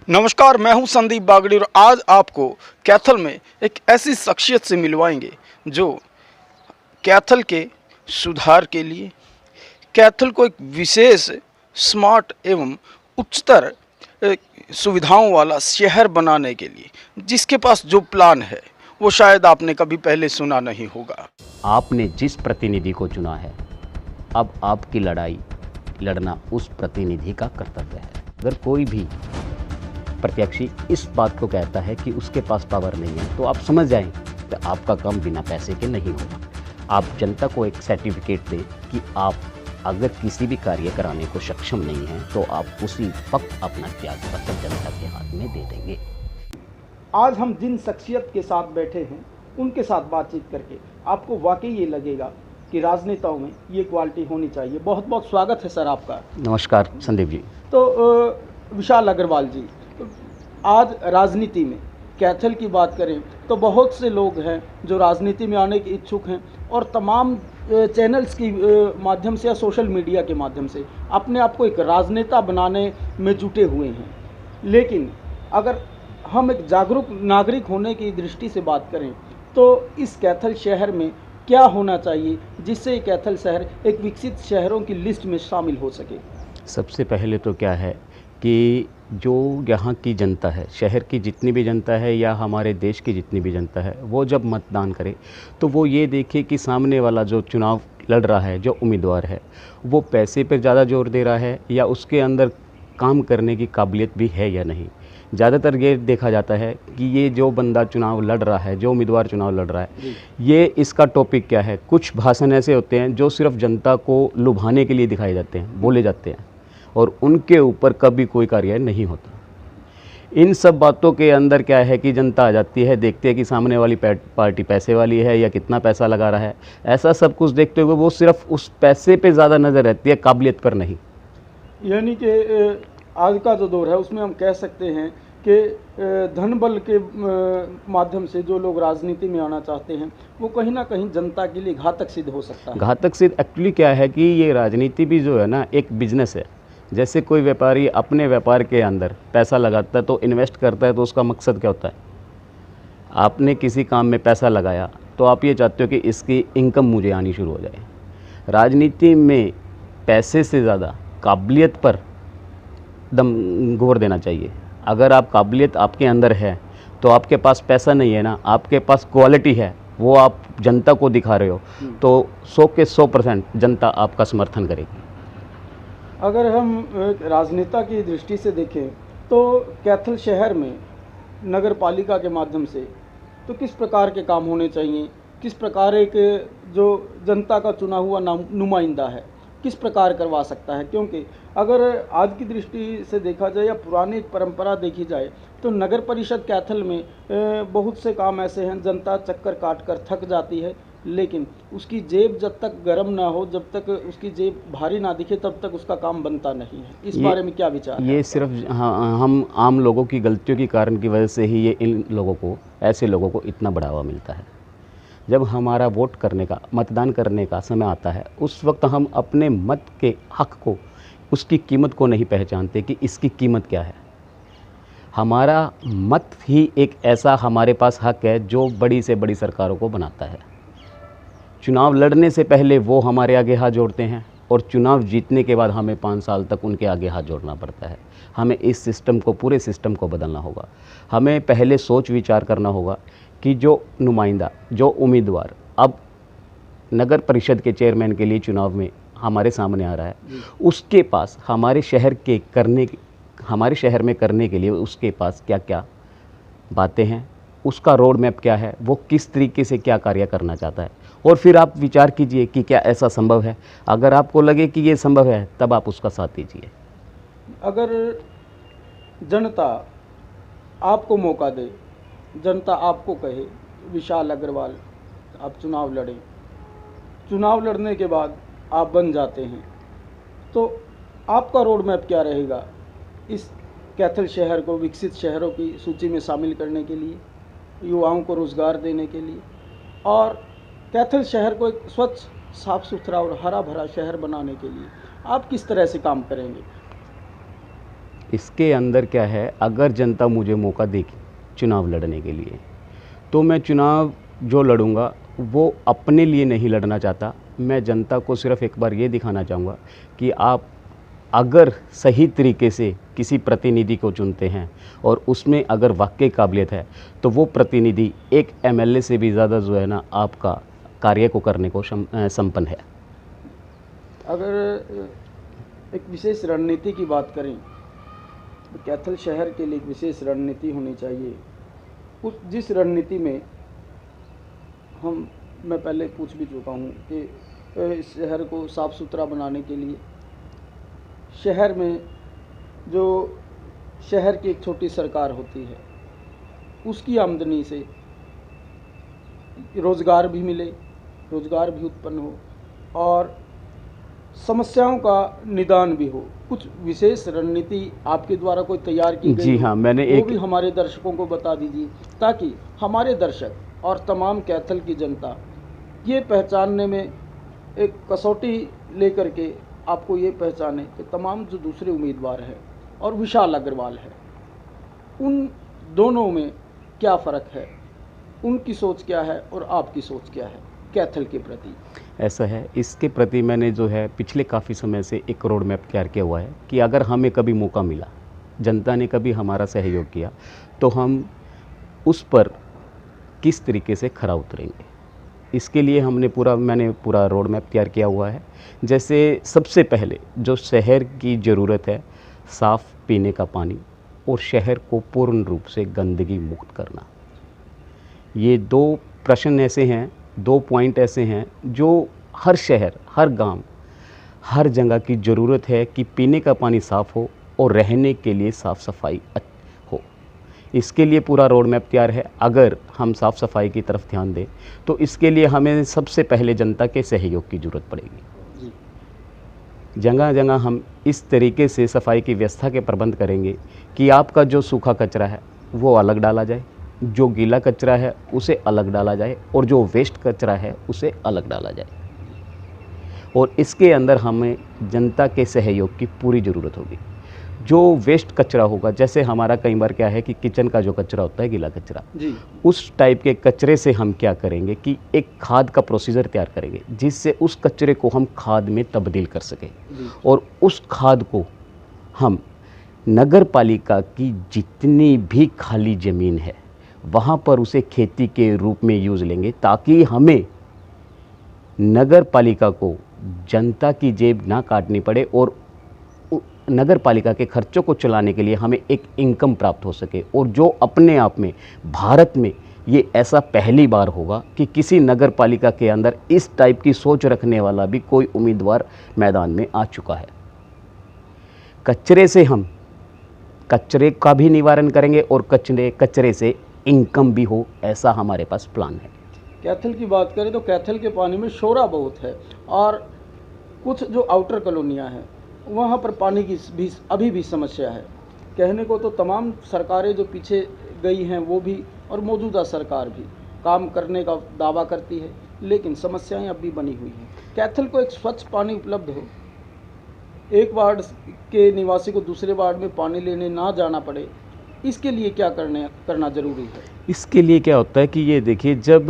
नमस्कार, मैं हूं संदीप बागड़ी और आज आपको कैथल में एक ऐसी शख्सियत से मिलवाएंगे जो कैथल के सुधार के लिए, कैथल को एक विशेष स्मार्ट एवं उच्चतर सुविधाओं वाला शहर बनाने के लिए जिसके पास जो प्लान है वो शायद आपने कभी पहले सुना नहीं होगा। आपने जिस प्रतिनिधि को चुना है, अब आपकी लड़ाई लड़ना उस प्रतिनिधि का कर्तव्य है। अगर कोई भी प्रत्याशी इस बात को कहता है कि उसके पास पावर नहीं है, तो आप समझ जाएं कि आपका काम बिना पैसे के नहीं होगा। आप जनता को एक सर्टिफिकेट दें कि आप अगर किसी भी कार्य कराने को सक्षम नहीं हैं, तो आप उसी वक्त अपना त्याग पत्र जनता के हाथ में दे देंगे। आज हम जिन शख्सियत के साथ बैठे हैं उनके साथ बातचीत करके आपको वाकई ये लगेगा कि राजनेताओं में ये क्वालिटी होनी चाहिए। बहुत बहुत स्वागत है सर आपका। नमस्कार संदीप जी। तो विशाल अग्रवाल जी, आज राजनीति में कैथल की बात करें तो बहुत से लोग हैं जो राजनीति में आने के इच्छुक हैं और तमाम चैनल्स की माध्यम से या सोशल मीडिया के माध्यम से अपने आप को एक राजनेता बनाने में जुटे हुए हैं। लेकिन अगर हम एक जागरूक नागरिक होने की दृष्टि से बात करें तो इस कैथल शहर में क्या होना चाहिए जिससे ये कैथल शहर एक विकसित शहरों की लिस्ट में शामिल हो सके? सबसे पहले तो क्या है कि जो यहाँ की जनता है, शहर की जितनी भी जनता है या हमारे देश की जितनी भी जनता है, वो जब मतदान करे तो वो ये देखे कि सामने वाला जो चुनाव लड़ रहा है, जो उम्मीदवार है, वो पैसे पर ज़्यादा जोर दे रहा है या उसके अंदर काम करने की काबिलियत भी है या नहीं। ज़्यादातर ये देखा जाता है कि ये जो बंदा चुनाव लड़ रहा है, जो उम्मीदवार चुनाव लड़ रहा है, ये इसका टॉपिक क्या है। कुछ भाषण ऐसे होते हैं जो सिर्फ जनता को लुभाने के लिए दिखाए जाते हैं, बोले जाते हैं, और उनके ऊपर कभी कोई कार्य नहीं होता। इन सब बातों के अंदर क्या है कि जनता आ जाती है, देखती है कि सामने वाली पार्टी पैसे वाली है या कितना पैसा लगा रहा है। ऐसा सब कुछ देखते हुए वो सिर्फ उस पैसे पे ज़्यादा नज़र रहती है, काबिलियत पर नहीं। यानी कि आज का जो दौर है उसमें हम कह सकते हैं कि धन बल के माध्यम से जो लोग राजनीति में आना चाहते हैं वो कहीं ना कहीं जनता के लिए घातक सिद्ध हो सकता है। घातक सिद्ध एक्चुअली क्या है कि ये राजनीति भी जो है ना, एक बिजनेस है। जैसे कोई व्यापारी अपने व्यापार के अंदर पैसा लगाता है तो इन्वेस्ट करता है, तो उसका मकसद क्या होता है? आपने किसी काम में पैसा लगाया तो आप ये चाहते हो कि इसकी इनकम मुझे आनी शुरू हो जाए। राजनीति में पैसे से ज़्यादा काबिलियत पर दम गौर देना चाहिए। अगर आप काबिलियत आपके अंदर है तो आपके पास पैसा नहीं है ना, आपके पास क्वालिटी है, वो आप जनता को दिखा रहे हो, तो 100 के 100% जनता आपका समर्थन करेगी। अगर हम राजनेता की दृष्टि से देखें तो कैथल शहर में नगर पालिका के माध्यम से तो किस प्रकार के काम होने चाहिए, किस प्रकार एक जो जनता का चुना हुआ नुमाइंदा है किस प्रकार करवा सकता है? क्योंकि अगर आज की दृष्टि से देखा जाए या पुरानी परंपरा देखी जाए तो नगर परिषद कैथल में बहुत से काम ऐसे हैं जनता चक्कर काट कर थक जाती है, लेकिन उसकी जेब जब तक गर्म ना हो, जब तक उसकी जेब भारी ना दिखे, तब तक उसका काम बनता नहीं है। इस बारे में क्या विचार है? ये सिर्फ हम आम लोगों की गलतियों के कारण की वजह से ही ये इन लोगों को, ऐसे लोगों को इतना बढ़ावा मिलता है। जब हमारा वोट करने का, मतदान करने का समय आता है, उस वक्त हम अपने मत के हक को, उसकी कीमत को नहीं पहचानते कि इसकी कीमत क्या है। हमारा मत ही एक ऐसा हमारे पास हक है जो बड़ी से बड़ी सरकारों को बनाता है। चुनाव लड़ने से पहले वो हमारे आगे हाथ जोड़ते हैं और चुनाव जीतने के बाद हमें 5 साल तक उनके आगे हाथ जोड़ना पड़ता है। हमें इस सिस्टम को, पूरे सिस्टम को बदलना होगा। हमें पहले सोच विचार करना होगा कि जो नुमाइंदा, जो उम्मीदवार अब नगर परिषद के चेयरमैन के लिए चुनाव में हमारे सामने आ रहा है, उसके पास हमारे शहर में करने के लिए उसके पास क्या क्या बातें हैं, उसका रोड मैप क्या है, वो किस तरीके से क्या कार्य करना चाहता है, और फिर आप विचार कीजिए कि क्या ऐसा संभव है। अगर आपको लगे कि ये संभव है तब आप उसका साथ दीजिए। अगर जनता आपको मौका दे, जनता आपको कहे विशाल अग्रवाल आप चुनाव लड़ें, चुनाव लड़ने के बाद आप बन जाते हैं, तो आपका रोड मैप क्या रहेगा इस कैथल शहर को विकसित शहरों की सूची में शामिल करने के लिए, युवाओं को रोज़गार देने के लिए और कैथल शहर को एक स्वच्छ, साफ़ सुथरा और हरा भरा शहर बनाने के लिए आप किस तरह से काम करेंगे? इसके अंदर क्या है, अगर जनता मुझे मौका देगी चुनाव लड़ने के लिए, तो मैं चुनाव जो लड़ूंगा वो अपने लिए नहीं लड़ना चाहता। मैं जनता को सिर्फ एक बार ये दिखाना चाहूँगा कि आप अगर सही तरीके से किसी प्रतिनिधि को चुनते हैं और उसमें अगर वाकई काबिलियत है, तो वो प्रतिनिधि एक एमएलए से भी ज़्यादा जो है ना आपका कार्य को करने को संपन्न है। अगर एक विशेष रणनीति की बात करें तो कैथल शहर के लिए एक विशेष रणनीति होनी चाहिए। उस जिस रणनीति में मैं पहले पूछ भी चुका हूँ कि इस शहर को साफ़ सुथरा बनाने के लिए शहर में जो शहर की एक छोटी सरकार होती है उसकी आमदनी से रोज़गार भी मिले, रोज़गार भी उत्पन्न हो और समस्याओं का निदान भी हो। कुछ विशेष रणनीति आपके द्वारा कोई तैयार की गई? जी हाँ, मैंने वो भी हमारे दर्शकों को बता दीजिए ताकि हमारे दर्शक और तमाम कैथल की जनता ये पहचानने में एक कसौटी लेकर के आपको ये पहचाने कि तमाम जो दूसरे उम्मीदवार हैं और विशाल अग्रवाल है, उन दोनों में क्या फ़र्क है, उनकी सोच क्या है और आपकी सोच क्या है कैथल के प्रति? ऐसा है, इसके प्रति मैंने जो है पिछले काफ़ी समय से एक रोड मैप तैयार किया हुआ है कि अगर हमें कभी मौका मिला, जनता ने कभी हमारा सहयोग किया, तो हम उस पर किस तरीके से खरा उतरेंगे। इसके लिए मैंने पूरा रोड मैप तैयार किया हुआ है। जैसे सबसे पहले जो शहर की ज़रूरत है, साफ़ पीने का पानी और शहर को पूर्ण रूप से गंदगी मुक्त करना। ये दो प्रश्न ऐसे हैं, दो पॉइंट ऐसे हैं जो हर शहर, हर गांव, हर जगह की ज़रूरत है कि पीने का पानी साफ़ हो और रहने के लिए साफ़ सफाई हो। इसके लिए पूरा रोड मैप तैयार है। अगर हम साफ़ सफाई की तरफ ध्यान दें तो इसके लिए हमें सबसे पहले जनता के सहयोग की ज़रूरत पड़ेगी। जगह जगह हम इस तरीके से सफाई की व्यवस्था के प्रबंध करेंगे कि आपका जो सूखा कचरा है वो अलग डाला जाए, जो गीला कचरा है उसे अलग डाला जाए और जो वेस्ट कचरा है उसे अलग डाला जाए। और इसके अंदर हमें जनता के सहयोग की पूरी ज़रूरत होगी। जो वेस्ट कचरा होगा, जैसे हमारा कई बार क्या है कि किचन का जो कचरा होता है, गीला कचरा जी, उस टाइप के कचरे से हम क्या करेंगे कि एक खाद का प्रोसीजर तैयार करेंगे जिससे उस कचरे को हम खाद में तब्दील कर सकें और उस खाद को हम नगर पालिका की जितनी भी खाली ज़मीन है वहाँ पर उसे खेती के रूप में यूज़ लेंगे, ताकि हमें नगर पालिका को जनता की जेब ना काटनी पड़े और नगर पालिका के खर्चों को चलाने के लिए हमें एक इनकम प्राप्त हो सके। और जो अपने आप में भारत में ये ऐसा पहली बार होगा कि किसी नगर पालिका के अंदर इस टाइप की सोच रखने वाला भी कोई उम्मीदवार मैदान में आ चुका है। कचरे से हम कचरे का भी निवारण करेंगे और कचरे से इनकम भी हो, ऐसा हमारे पास प्लान है। कैथल की बात करें तो कैथल के पानी में शोरा बहुत है और कुछ जो आउटर कॉलोनियाँ हैं वहाँ पर पानी की भी अभी भी समस्या है। कहने को तो तमाम सरकारें जो पीछे गई हैं वो भी और मौजूदा सरकार भी काम करने का दावा करती है, लेकिन समस्याएं अब भी बनी हुई हैं। कैथल को एक स्वच्छ पानी उपलब्ध हो, एक वार्ड के निवासी को दूसरे वार्ड में पानी लेने ना जाना पड़े, इसके लिए क्या करना ज़रूरी है? इसके लिए क्या होता है कि ये देखिए, जब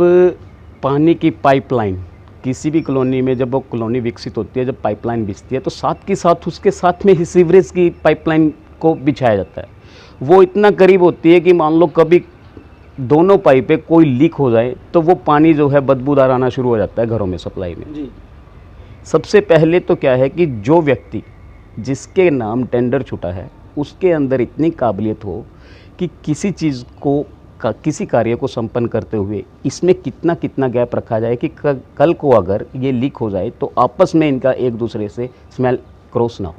पानी की पाइपलाइन किसी भी कॉलोनी में, जब वो कॉलोनी विकसित होती है, जब पाइपलाइन बिछती है तो साथ के साथ उसके साथ में ही सीवरेज की पाइपलाइन को बिछाया जाता है। वो इतना करीब होती है कि मान लो कभी दोनों पाइपें कोई लीक हो जाए तो वो पानी जो है बदबूदार आना शुरू हो जाता है घरों में सप्लाई में जी। सबसे पहले तो क्या है कि जो व्यक्ति जिसके नाम टेंडर छूटा है उसके अंदर इतनी काबिलियत हो कि किसी चीज़ को किसी कार्य को संपन्न करते हुए इसमें कितना कितना गैप रखा जाए कि कल को अगर ये लीक हो जाए तो आपस में इनका एक दूसरे से स्मेल क्रॉस ना हो।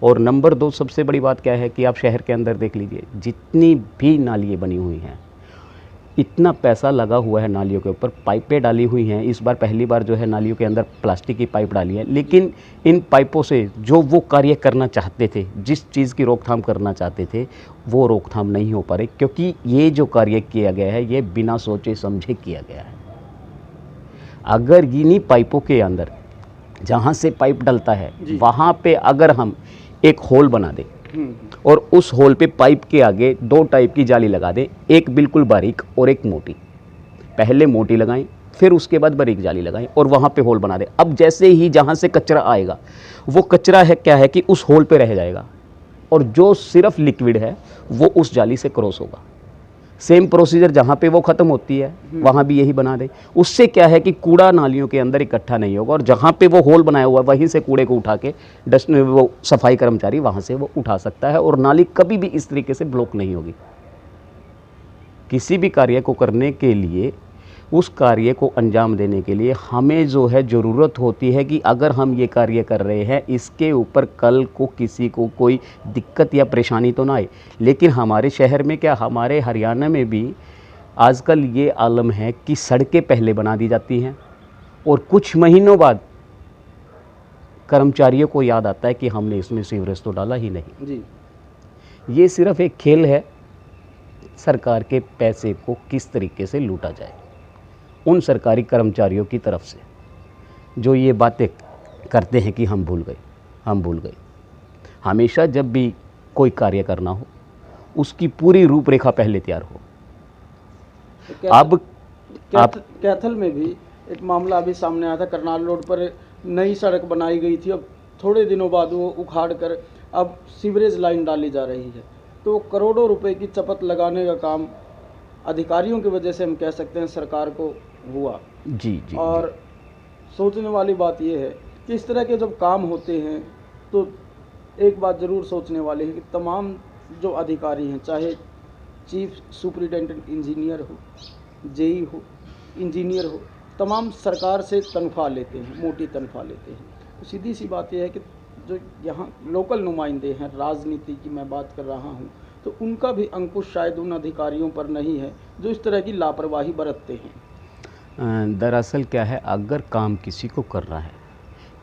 और नंबर 2 सबसे बड़ी बात क्या है कि आप शहर के अंदर देख लीजिए, जितनी भी नालियाँ बनी हुई हैं, इतना पैसा लगा हुआ है नालियों के ऊपर, पाइपें डाली हुई हैं। इस बार पहली बार जो है नालियों के अंदर प्लास्टिक की पाइप डाली है, लेकिन इन पाइपों से जो वो कार्य करना चाहते थे, जिस चीज़ की रोकथाम करना चाहते थे, वो रोकथाम नहीं हो पा रही, क्योंकि ये जो कार्य किया गया है ये बिना सोचे समझे किया गया है। अगर इन्हीं पाइपों के अंदर जहाँ से पाइप डलता है वहाँ पे अगर हम एक होल बना दें और उस होल पे पाइप के आगे 2 टाइप की जाली लगा दें, एक बिल्कुल बारीक और एक मोटी। पहले मोटी लगाएं, फिर उसके बाद बारीक जाली लगाएं और वहाँ पे होल बना दें। अब जैसे ही जहाँ से कचरा आएगा, वो कचरा है क्या है कि उस होल पे रह जाएगा, और जो सिर्फ लिक्विड है वो उस जाली से क्रॉस होगा। सेम प्रोसीजर जहाँ पे वो ख़त्म होती है वहाँ भी यही बना दें। उससे क्या है कि कूड़ा नालियों के अंदर इकट्ठा नहीं होगा, और जहाँ पे वो होल बनाया हुआ है वहीं से कूड़े को उठा के डस्ट वो सफाई कर्मचारी वहाँ से वो उठा सकता है, और नाली कभी भी इस तरीके से ब्लॉक नहीं होगी। किसी भी कार्य को करने के लिए, उस कार्य को अंजाम देने के लिए हमें जो है ज़रूरत होती है कि अगर हम ये कार्य कर रहे हैं, इसके ऊपर कल को किसी को कोई दिक्कत या परेशानी तो ना आए। लेकिन हमारे शहर में क्या, हमारे हरियाणा में भी आजकल ये आलम है कि सड़कें पहले बना दी जाती हैं और कुछ महीनों बाद कर्मचारियों को याद आता है कि हमने इसमें सीवरेज तो डाला ही नहीं जी। ये सिर्फ एक खेल है, सरकार के पैसे को किस तरीके से लूटा जाए उन सरकारी कर्मचारियों की तरफ से, जो ये बातें करते हैं कि हम भूल गए। हमेशा जब भी कोई कार्य करना हो, उसकी पूरी रूपरेखा पहले तैयार हो। तो अब कैथल में भी एक मामला अभी सामने आया था, करनाल रोड पर नई सड़क बनाई गई थी, अब थोड़े दिनों बाद वो उखाड़ कर अब सीवरेज लाइन डाली जा रही है। तो करोड़ों रुपए की चपत लगाने का काम अधिकारियों की वजह से हम कह सकते हैं सरकार को हुआ। जी। और सोचने वाली बात यह है कि इस तरह के जब काम होते हैं तो एक बात ज़रूर सोचने वाली है कि तमाम जो अधिकारी हैं, चाहे चीफ सुपरिटेंडेंट इंजीनियर हो, जेई हो, इंजीनियर हो, तमाम सरकार से तनख्वाह लेते हैं, मोटी तनख्वाह लेते हैं। तो सीधी सी बात यह है कि जो यहाँ लोकल नुमाइंदे हैं, राजनीति की मैं बात कर रहा हूँ, तो उनका भी अंकुश शायद उन अधिकारियों पर नहीं है जो इस तरह की लापरवाही बरतते हैं। दरअसल क्या है, अगर काम किसी को करना है,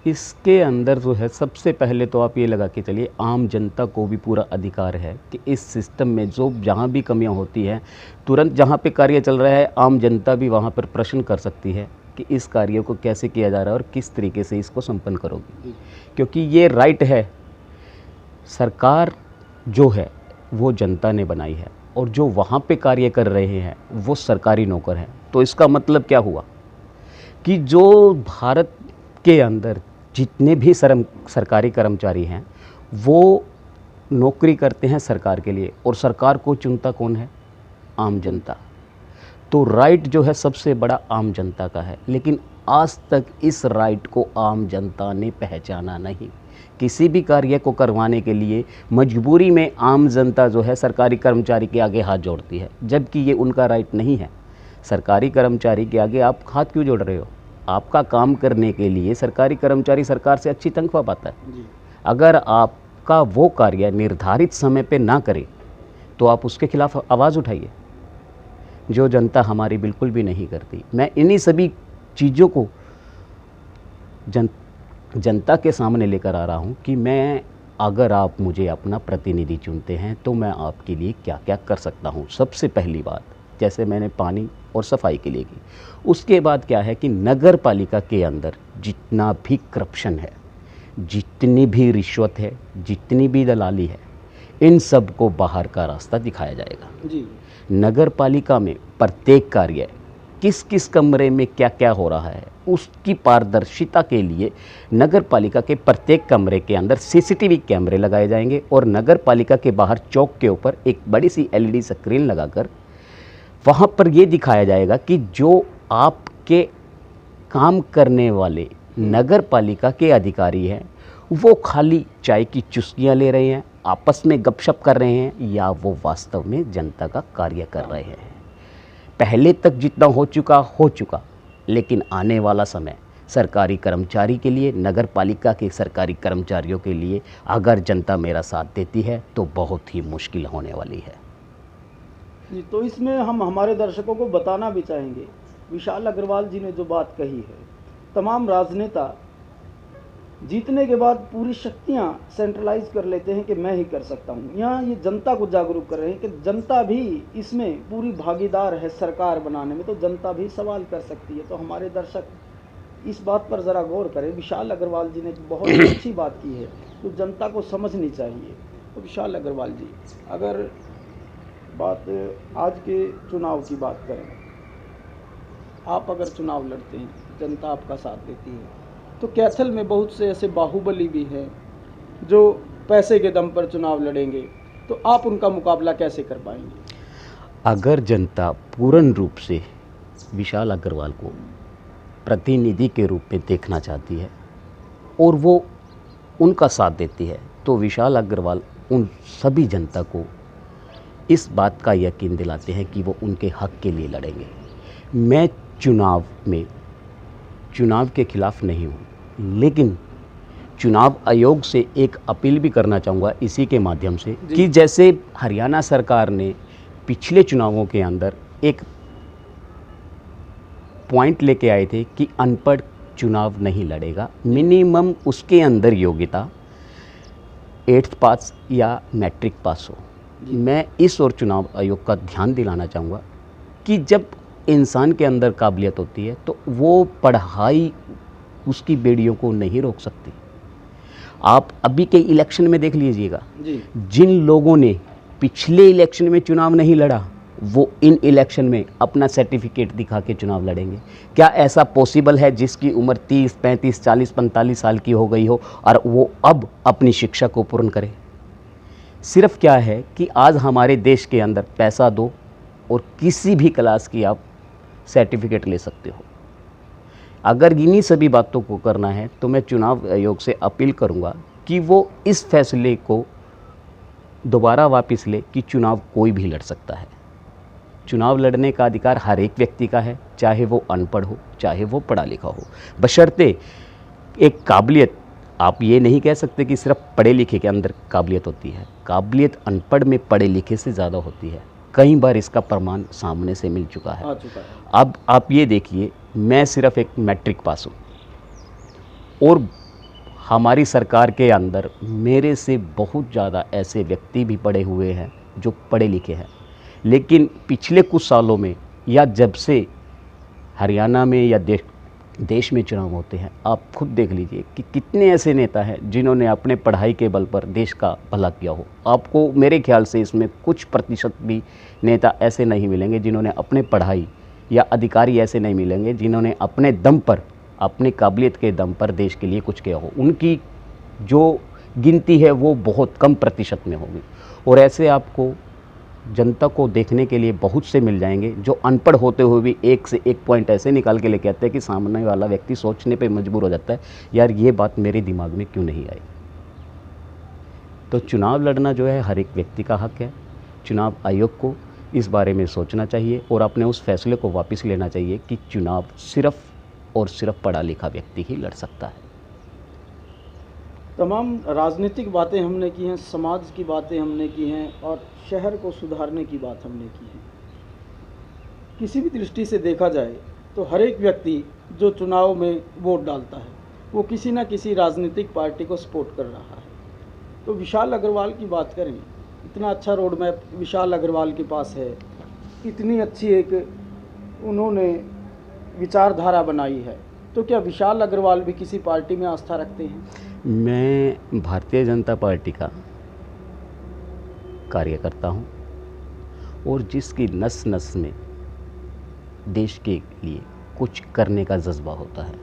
इसके अंदर जो है सबसे पहले तो आप ये लगा के चलिए, आम जनता को भी पूरा अधिकार है कि इस सिस्टम में जो जहाँ भी कमियाँ होती हैं, तुरंत जहाँ पे कार्य चल रहा है, आम जनता भी वहाँ पर प्रश्न कर सकती है कि इस कार्य को कैसे किया जा रहा है और किस तरीके से इसको संपन्न करोगे, क्योंकि ये राइट है। सरकार जो है वो जनता ने बनाई है, और जो वहाँ पे कार्य कर रहे हैं वो सरकारी नौकर हैं। तो इसका मतलब क्या हुआ कि जो भारत के अंदर जितने भी सरकारी कर्मचारी हैं वो नौकरी करते हैं सरकार के लिए, और सरकार को चुनता कौन है? आम जनता। तो राइट जो है सबसे बड़ा आम जनता का है, लेकिन आज तक इस राइट को आम जनता ने पहचाना नहीं। किसी भी कार्य को करवाने के लिए मजबूरी में आम जनता जो है सरकारी कर्मचारी के आगे हाथ जोड़ती है, जबकि ये उनका राइट नहीं है। सरकारी कर्मचारी के आगे आप हाथ क्यों जोड़ रहे हो? आपका काम करने के लिए सरकारी कर्मचारी सरकार से अच्छी तनख्वाह पाता है। अगर आपका वो कार्य निर्धारित समय पे ना करे तो आप उसके खिलाफ आवाज़ उठाइए, जो जनता हमारी बिल्कुल भी नहीं करती। मैं इन्हीं सभी चीज़ों को जनता के सामने लेकर आ रहा हूँ कि मैं, अगर आप मुझे अपना प्रतिनिधि चुनते हैं तो मैं आपके लिए क्या क्या कर सकता हूँ। सबसे पहली बात, जैसे मैंने पानी और सफाई के लिए की, उसके बाद क्या है कि नगर पालिका के अंदर जितना भी करप्शन है, जितनी भी रिश्वत है, जितनी भी दलाली है, इन सब को बाहर का रास्ता दिखाया जाएगा जी। नगर पालिका में प्रत्येक कार्य किस किस कमरे में क्या क्या हो रहा है, उसकी पारदर्शिता के लिए नगर पालिका के प्रत्येक कमरे के अंदर सीसीटीवी कैमरे लगाए जाएंगे, और नगर पालिका के बाहर चौक के ऊपर एक बड़ी सी एलईडी स्क्रीन लगाकर वहाँ पर ये दिखाया जाएगा कि जो आपके काम करने वाले नगर पालिका के अधिकारी हैं वो खाली चाय की चुस्कियाँ ले रहे हैं, आपस में गपशप कर रहे हैं, या वो वास्तव में जनता का कार्य कर रहे हैं। पहले तक जितना हो चुका, लेकिन आने वाला समय सरकारी कर्मचारी के लिए, नगर पालिका के सरकारी कर्मचारियों के लिए अगर जनता मेरा साथ देती है तो बहुत ही मुश्किल होने वाली है जी। तो इसमें हम हमारे दर्शकों को बताना भी चाहेंगे, विशाल अग्रवाल जी ने जो बात कही है, तमाम राजनेता जीतने के बाद पूरी शक्तियां सेंट्रलाइज कर लेते हैं कि मैं ही कर सकता हूं। यहाँ ये जनता को जागरूक कर रहे हैं कि जनता भी इसमें पूरी भागीदार है सरकार बनाने में, तो जनता भी सवाल कर सकती है। तो हमारे दर्शक इस बात पर ज़रा गौर करें। विशाल अग्रवाल जी ने बहुत अच्छी बात की है, तो जनता को समझनी चाहिए। तो विशाल अग्रवाल जी, अगर बात आज के चुनाव की बात करें, आप अगर चुनाव लड़ते हैं, जनता आपका साथ देती है, तो कैथल में बहुत से ऐसे बाहुबली भी हैं जो पैसे के दम पर चुनाव लड़ेंगे, तो आप उनका मुकाबला कैसे कर पाएंगे? अगर जनता पूर्ण रूप से विशाल अग्रवाल को प्रतिनिधि के रूप में देखना चाहती है और वो उनका साथ देती है, तो विशाल अग्रवाल उन सभी जनता को इस बात का यकीन दिलाते हैं कि वो उनके हक के लिए लड़ेंगे। मैं चुनाव के खिलाफ नहीं हूँ, लेकिन चुनाव आयोग से एक अपील भी करना चाहूँगा इसी के माध्यम से कि जैसे हरियाणा सरकार ने पिछले चुनावों के अंदर एक पॉइंट लेके आए थे कि अनपढ़ चुनाव नहीं लड़ेगा, मिनिमम उसके अंदर योग्यता 8th पास या मैट्रिक पास हो। मैं इस और चुनाव आयोग का ध्यान दिलाना चाहूँगा कि जब इंसान के अंदर काबिलियत होती है तो वो पढ़ाई उसकी बेड़ियों को नहीं रोक सकती। आप अभी के इलेक्शन में देख लीजिएगा, जिन लोगों ने पिछले इलेक्शन में चुनाव नहीं लड़ा वो इन इलेक्शन में अपना सर्टिफिकेट दिखा के चुनाव लड़ेंगे। क्या ऐसा पॉसिबल है जिसकी उम्र 30, 35, 40, 45 साल की हो गई हो और वो अब अपनी शिक्षा को पूर्ण करे? सिर्फ क्या है कि आज हमारे देश के अंदर पैसा दो और किसी भी क्लास की आप सर्टिफिकेट ले सकते हो। अगर इन्हीं सभी बातों को करना है तो मैं चुनाव आयोग से अपील करूंगा कि वो इस फैसले को दोबारा वापस ले कि चुनाव कोई भी लड़ सकता है। चुनाव लड़ने का अधिकार हर एक व्यक्ति का है, चाहे वो अनपढ़ हो चाहे वो पढ़ा लिखा हो, बशर्ते एक काबिलियत। आप ये नहीं कह सकते कि सिर्फ पढ़े लिखे के अंदर काबिलियत होती है, काबिलियत अनपढ़ में पढ़े लिखे से ज़्यादा होती है। कई बार इसका प्रमाण सामने से मिल चुका है। अब आप ये देखिए, मैं सिर्फ एक मैट्रिक पास हूँ और हमारी सरकार के अंदर मेरे से बहुत ज़्यादा ऐसे व्यक्ति भी पढ़े हुए हैं जो पढ़े लिखे हैं, लेकिन पिछले कुछ सालों में या जब से हरियाणा में या देश में चुनाव होते हैं, आप खुद देख लीजिए कि कितने ऐसे नेता हैं जिन्होंने अपने पढ़ाई के बल पर देश का भला किया हो। आपको मेरे ख्याल से इसमें कुछ प्रतिशत भी नेता ऐसे नहीं मिलेंगे जिन्होंने अपने पढ़ाई, या अधिकारी ऐसे नहीं मिलेंगे जिन्होंने अपने दम पर, अपनी काबिलियत के दम पर देश के लिए कुछ किया हो। उनकी जो गिनती है वो बहुत कम प्रतिशत में होगी। और ऐसे आपको जनता को देखने के लिए बहुत से मिल जाएंगे जो अनपढ़ होते हुए भी एक से एक पॉइंट ऐसे निकाल के लेके आते हैं कि सामने वाला व्यक्ति सोचने पे मजबूर हो जाता है, यार ये बात मेरे दिमाग में क्यों नहीं आई। तो चुनाव लड़ना जो है हर एक व्यक्ति का हक है। चुनाव आयोग को इस बारे में सोचना चाहिए और अपने उस फैसले को वापस लेना चाहिए कि चुनाव सिर्फ और सिर्फ पढ़ा लिखा व्यक्ति ही लड़ सकता है। तमाम राजनीतिक बातें हमने की हैं, समाज की बातें हमने की हैं और शहर को सुधारने की बात हमने की है। किसी भी दृष्टि से देखा जाए तो हर एक व्यक्ति जो चुनाव में वोट डालता है वो किसी न किसी राजनीतिक पार्टी को सपोर्ट कर रहा है। तो विशाल अग्रवाल की बात करें, इतना अच्छा रोड मैप विशाल अग्रवाल के पास है, इतनी अच्छी एक उन्होंने विचारधारा बनाई है, तो क्या विशाल अग्रवाल भी किसी पार्टी में आस्था रखते हैं? मैं भारतीय जनता पार्टी का कार्यकर्ता हूं और जिसकी नस नस में देश के लिए कुछ करने का जज्बा होता है।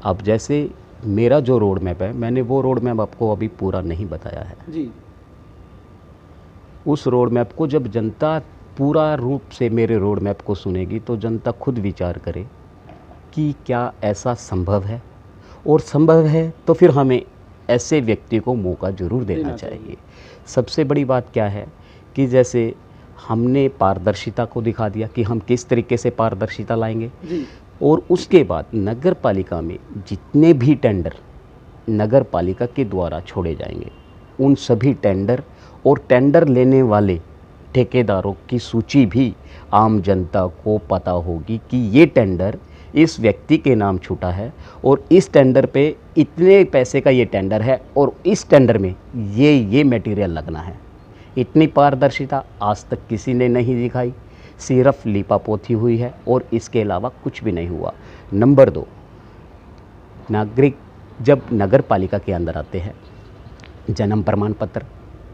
अब जैसे मेरा जो रोड मैप है, मैंने वो रोड मैप आपको अभी पूरा नहीं बताया है जी। उस रोड मैप को जब जनता पूरा रूप से मेरे रोड मैप को सुनेगी तो जनता खुद विचार करे कि क्या ऐसा संभव है, और संभव है तो फिर हमें ऐसे व्यक्ति को मौका जरूर देना चाहिए। सबसे बड़ी बात क्या है कि जैसे हमने पारदर्शिता को दिखा दिया कि हम किस तरीके से पारदर्शिता लाएंगे जी। और उसके बाद नगर पालिका में जितने भी टेंडर नगर पालिका के द्वारा छोड़े जाएंगे उन सभी टेंडर और टेंडर लेने वाले ठेकेदारों की सूची भी आम जनता को पता होगी कि ये टेंडर इस व्यक्ति के नाम छूटा है और इस टेंडर पे इतने पैसे का ये टेंडर है और इस टेंडर में ये मटेरियल लगना है। इतनी पारदर्शिता आज तक किसी ने नहीं दिखाई, सिर्फ लीपापोती हुई है और इसके अलावा कुछ भी नहीं हुआ। नंबर 2, नागरिक जब नगर पालिका के अंदर आते हैं जन्म प्रमाण पत्र,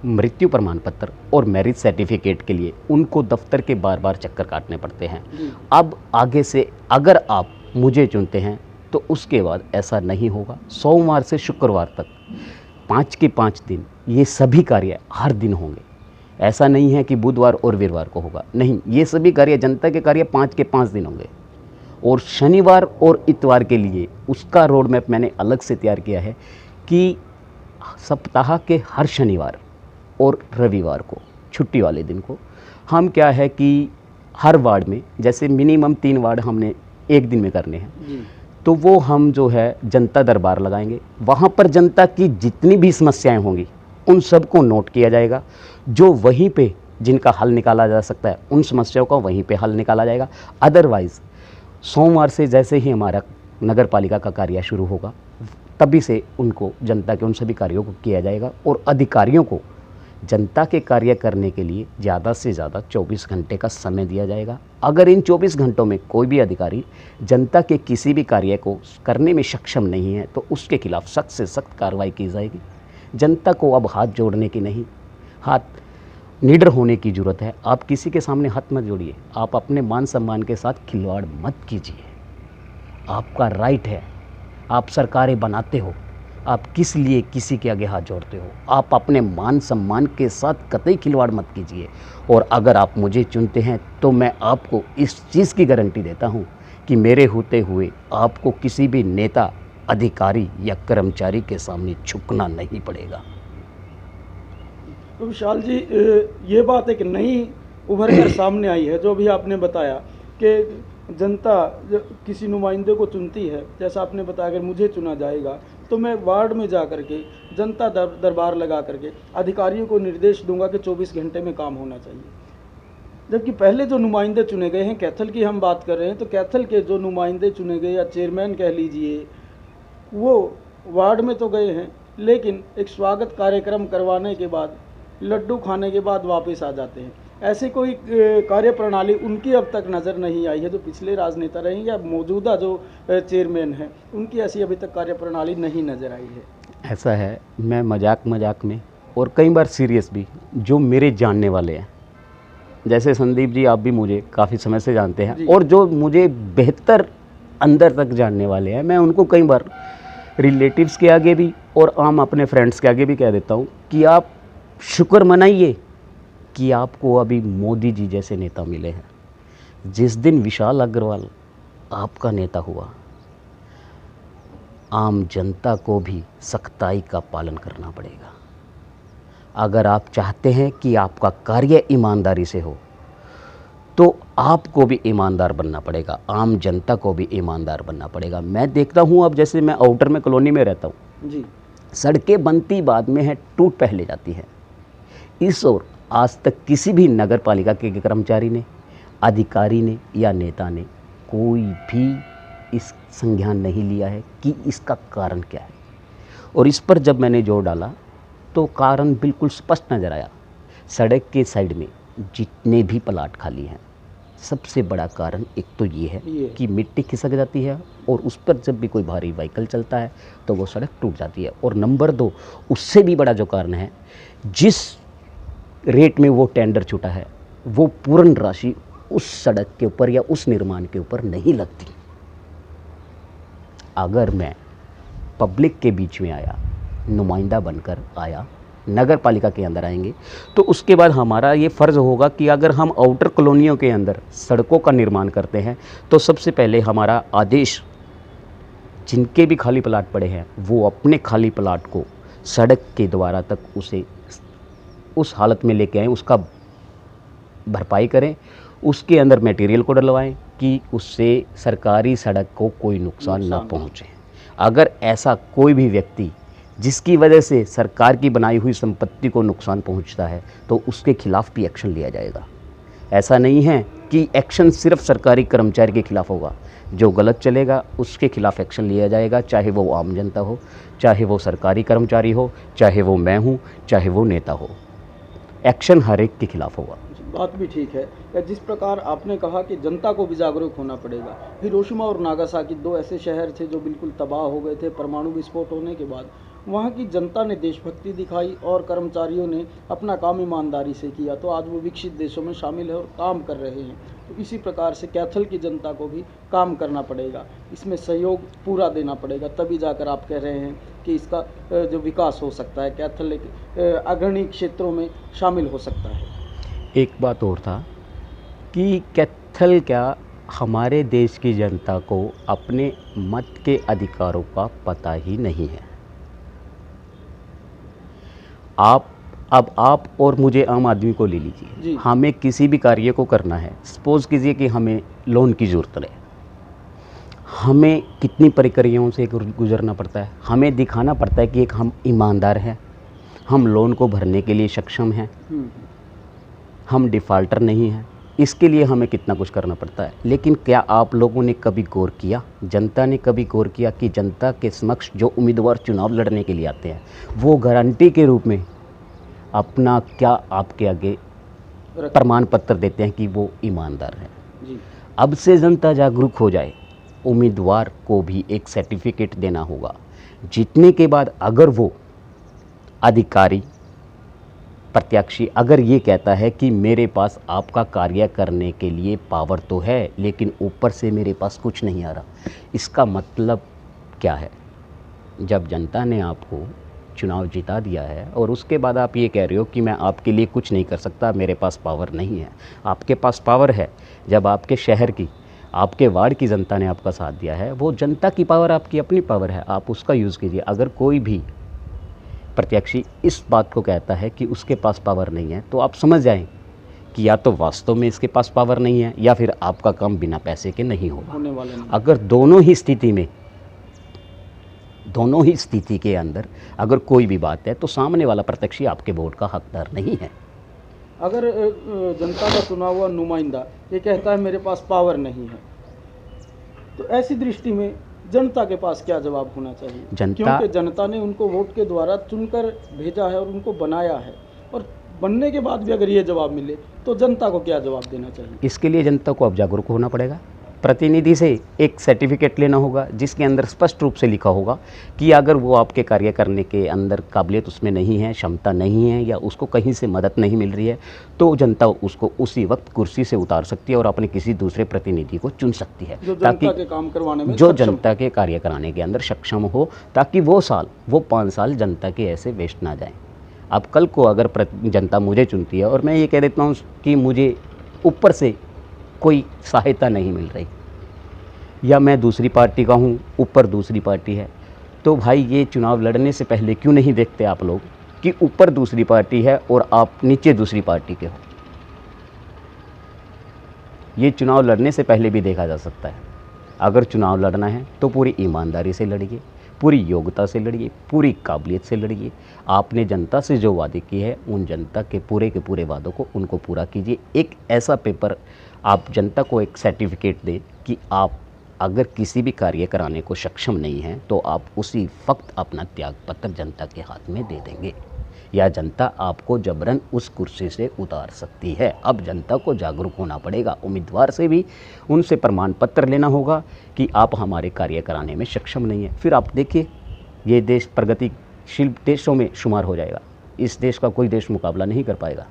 मृत्यु प्रमाण पत्र और मैरिज सर्टिफिकेट के लिए उनको दफ्तर के बार बार चक्कर काटने पड़ते हैं। अब आगे से अगर आप मुझे चुनते हैं तो उसके बाद ऐसा नहीं होगा। सोमवार से शुक्रवार तक 5 के 5 दिन ये सभी कार्य हर दिन होंगे। ऐसा नहीं है कि बुधवार और वीरवार को होगा, नहीं, ये सभी कार्य, जनता के कार्य 5 के 5 दिन होंगे। और शनिवार और इतवार के लिए उसका रोड मैप मैंने अलग से तैयार किया है कि सप्ताह के हर शनिवार और रविवार को, छुट्टी वाले दिन को, हम क्या है कि हर वार्ड में, जैसे मिनिमम 3 वार्ड हमने एक दिन में करने हैं, तो वो हम जो है जनता दरबार लगाएंगे। वहाँ पर जनता की जितनी भी समस्याएं होंगी उन सब को नोट किया जाएगा। जो वहीं पे जिनका हल निकाला जा सकता है उन समस्याओं का वहीं पे हल निकाला जाएगा। अदरवाइज़ सोमवार से जैसे ही हमारा नगर पालिका का कार्य शुरू होगा तभी से उनको जनता के उन सभी कार्यों को किया जाएगा और अधिकारियों को जनता के कार्य करने के लिए ज़्यादा से ज़्यादा 24 घंटे का समय दिया जाएगा। अगर इन 24 घंटों में कोई भी अधिकारी जनता के किसी भी कार्य को करने में सक्षम नहीं है तो उसके खिलाफ सख्त से सख्त कार्रवाई की जाएगी। जनता को अब हाथ जोड़ने की नहीं, हाथ निडर होने की ज़रूरत है। आप किसी के सामने हाथ मत जोड़िए, आप अपने मान सम्मान के साथ खिलवाड़ मत कीजिए। आपका राइट है, आप सरकारें बनाते हो, आप किस लिए किसी के आगे हाथ जोड़ते हो? आप अपने मान सम्मान के साथ कतई खिलवाड़ मत कीजिए। और अगर आप मुझे चुनते हैं तो मैं आपको इस चीज़ की गारंटी देता हूं कि मेरे होते हुए आपको किसी भी नेता, अधिकारी या कर्मचारी के सामने झुकना नहीं पड़ेगा। तो विशाल जी, ये बात एक नई उभर कर सामने आई है जो भी आपने बताया कि जनता किसी नुमाइंदे को चुनती है। जैसा आपने बताया अगर मुझे चुना जाएगा तो मैं वार्ड में जा करके जनता दरबार लगा करके अधिकारियों को निर्देश दूंगा कि 24 घंटे में काम होना चाहिए। जबकि पहले जो नुमाइंदे चुने गए हैं, कैथल की हम बात कर रहे हैं, तो कैथल के जो नुमाइंदे चुने गए या चेयरमैन कह लीजिए, वो वार्ड में तो गए हैं लेकिन एक स्वागत कार्यक्रम करवाने के बाद, लड्डू खाने के बाद वापस आ जाते हैं। ऐसी कोई कार्य प्रणाली उनकी अब तक नज़र नहीं आई है। जो पिछले राजनेता रहे या मौजूदा जो चेयरमैन हैं उनकी ऐसी अभी तक कार्य प्रणाली नहीं नज़र आई है। ऐसा है, मैं मजाक में और कई बार सीरियस भी, जो मेरे जानने वाले हैं, जैसे संदीप जी आप भी मुझे काफ़ी समय से जानते हैं, और जो मुझे बेहतर अंदर तक जानने वाले हैं, मैं उनको कई बार रिलेटिव्स के आगे भी और आम अपने फ्रेंड्स के आगे भी कह देता हूँ कि आप शुक्र मनाइए कि आपको अभी मोदी जी जैसे नेता मिले हैं। जिस दिन विशाल अग्रवाल आपका नेता हुआ, आम जनता को भी सख्ताई का पालन करना पड़ेगा। अगर आप चाहते हैं कि आपका कार्य ईमानदारी से हो तो आपको भी ईमानदार बनना पड़ेगा, आम जनता को भी ईमानदार बनना पड़ेगा। मैं देखता हूँ, अब जैसे मैं आउटर में कॉलोनी में रहता हूँ जी, सड़कें बनती बाद में है, टूट पहले जाती है। इस ओर आज तक किसी भी नगर पालिका के कर्मचारी ने, अधिकारी ने या नेता ने कोई भी इस संज्ञान नहीं लिया है कि इसका कारण क्या है। और इस पर जब मैंने जोर डाला तो कारण बिल्कुल स्पष्ट नज़र आया। सड़क के साइड में जितने भी प्लाट खाली हैं, सबसे बड़ा कारण एक तो ये है कि मिट्टी खिसक जाती है और उस पर जब भी कोई भारी व्हीकल चलता है तो वो सड़क टूट जाती है। और नंबर 2, उससे भी बड़ा जो कारण है, जिस रेट में वो टेंडर छूटा है वो पूर्ण राशि उस सड़क के ऊपर या उस निर्माण के ऊपर नहीं लगती। अगर मैं पब्लिक के बीच में आया, नुमाइंदा बनकर आया, नगर पालिका के अंदर आएंगे, तो उसके बाद हमारा ये फ़र्ज़ होगा कि अगर हम आउटर कॉलोनियों के अंदर सड़कों का निर्माण करते हैं तो सबसे पहले हमारा आदेश, जिनके भी खाली प्लाट पड़े हैं वो अपने खाली प्लाट को सड़क के द्वारा तक उसे उस हालत में लेके आएँ, उसका भरपाई करें, उसके अंदर मटेरियल को डलवाएं कि उससे सरकारी सड़क को कोई नुकसान ना पहुँचे। अगर ऐसा कोई भी व्यक्ति जिसकी वजह से सरकार की बनाई हुई संपत्ति को नुकसान पहुंचता है तो उसके खिलाफ भी एक्शन लिया जाएगा। ऐसा नहीं है कि एक्शन सिर्फ सरकारी कर्मचारी के खिलाफ होगा, जो गलत चलेगा उसके खिलाफ एक्शन लिया जाएगा, चाहे वो आम जनता हो, चाहे वो सरकारी कर्मचारी हो, चाहे वो मैं हूँ, चाहे वो नेता हो। एक्शन हर एक के खिलाफ होगा। बात भी ठीक है। जिस प्रकार आपने कहा कि जनता को भी जागरूक होना पड़ेगा। हिरोशिमा और नागासाकी 2 ऐसे शहर थे जो बिल्कुल तबाह हो गए थे परमाणु विस्फोट होने के बाद। वहाँ की जनता ने देशभक्ति दिखाई और कर्मचारियों ने अपना काम ईमानदारी से किया, तो आज वो विकसित देशों में शामिल है और काम कर रहे हैं। तो इसी प्रकार से कैथल की जनता को भी काम करना पड़ेगा, इसमें सहयोग पूरा देना पड़ेगा, तभी जाकर आप कह रहे हैं कि इसका जो विकास हो सकता है, कैथल एक अग्रणी क्षेत्रों में शामिल हो सकता है। एक बात और था कि कैथल क्या हमारे देश की जनता को अपने मत के अधिकारों का पता ही नहीं है। अब आप और मुझे आम आदमी को ले लीजिए, हमें किसी भी कार्य को करना है, सपोज कीजिए कि हमें लोन की ज़रूरत है, हमें कितनी प्रक्रियाओं से गुजरना पड़ता है, हमें दिखाना पड़ता है कि एक हम ईमानदार हैं, हम लोन को भरने के लिए सक्षम हैं, हम डिफ़ॉल्टर नहीं हैं। इसके लिए हमें कितना कुछ करना पड़ता है। लेकिन क्या आप लोगों ने कभी गौर किया, जनता ने कभी गौर किया कि जनता के समक्ष जो उम्मीदवार चुनाव लड़ने के लिए आते हैं वो गारंटी के रूप में अपना क्या आपके आगे प्रमाण पत्र देते हैं कि वो ईमानदार है। अब से जनता जागरूक हो जाए, उम्मीदवार को भी एक सर्टिफिकेट देना होगा, जीतने के बाद अगर वो अधिकारी प्रत्याशी अगर ये कहता है कि मेरे पास आपका कार्य करने के लिए पावर तो है लेकिन ऊपर से मेरे पास कुछ नहीं आ रहा, इसका मतलब क्या है? जब जनता ने आपको चुनाव जिता दिया है और उसके बाद आप ये कह रहे हो कि मैं आपके लिए कुछ नहीं कर सकता, मेरे पास पावर नहीं है। आपके पास पावर है जब आपके शहर की, आपके वार्ड की जनता ने आपका साथ दिया है। वो जनता की पावर आपकी अपनी पावर है, आप उसका यूज़ कीजिए। अगर कोई भी प्रत्याशी इस बात को कहता है कि उसके पास पावर नहीं है तो आप समझ जाएं कि या तो वास्तव में इसके पास पावर नहीं है या फिर आपका काम बिना पैसे के नहीं होगा। अगर दोनों ही स्थिति के अंदर अगर कोई भी बात है तो सामने वाला प्रत्याशी आपके वोट का हकदार नहीं है। अगर जनता का चुना हुआ नुमाइंदा ये कहता है मेरे पास पावर नहीं है, तो ऐसी दृष्टि में जनता के पास क्या जवाब होना चाहिए? क्योंकि जनता ने उनको वोट के द्वारा चुनकर भेजा है और उनको बनाया है, और बनने के बाद भी अगर ये जवाब मिले तो जनता को क्या जवाब देना चाहिए? इसके लिए जनता को अब जागरूक होना पड़ेगा। प्रतिनिधि से एक सर्टिफिकेट लेना होगा जिसके अंदर स्पष्ट रूप से लिखा होगा कि अगर वो आपके कार्य करने के अंदर काबिलियत उसमें नहीं है, क्षमता नहीं है या उसको कहीं से मदद नहीं मिल रही है, तो जनता उसको उसी वक्त कुर्सी से उतार सकती है और अपने किसी दूसरे प्रतिनिधि को चुन सकती है, ताकि काम करवाने में जो जनता के कार्य कराने के अंदर सक्षम हो, ताकि वो 5 साल जनता के ऐसे वेस्ट ना जाएँ। अब कल को अगर जनता मुझे चुनती है और मैं ये कह देता हूँ कि मुझे ऊपर से कोई सहायता नहीं मिल रही या मैं दूसरी पार्टी का हूँ, ऊपर दूसरी पार्टी है, तो भाई ये चुनाव लड़ने से पहले क्यों नहीं देखते आप लोग कि ऊपर दूसरी पार्टी है और आप नीचे दूसरी पार्टी के हो? ये चुनाव लड़ने से पहले भी देखा जा सकता है। अगर चुनाव लड़ना है तो पूरी ईमानदारी से लड़िए, पूरी योग्यता से लड़िए, पूरी काबिलियत से लड़िए। आपने जनता से जो वादे किए हैं उन जनता के पूरे वादों को उनको पूरा कीजिए। एक ऐसा पेपर आप जनता को एक सर्टिफिकेट दें कि आप अगर किसी भी कार्य कराने को सक्षम नहीं हैं तो आप उसी वक्त अपना त्याग पत्र जनता के हाथ में दे देंगे या जनता आपको जबरन उस कुर्सी से उतार सकती है। अब जनता को जागरूक होना पड़ेगा, उम्मीदवार से भी उनसे प्रमाण पत्र लेना होगा कि आप हमारे कार्य कराने में सक्षम नहीं है। फिर आप देखिए ये देश प्रगतिशील देशों में शुमार हो जाएगा। इस देश का कोई देश मुकाबला नहीं कर पाएगा।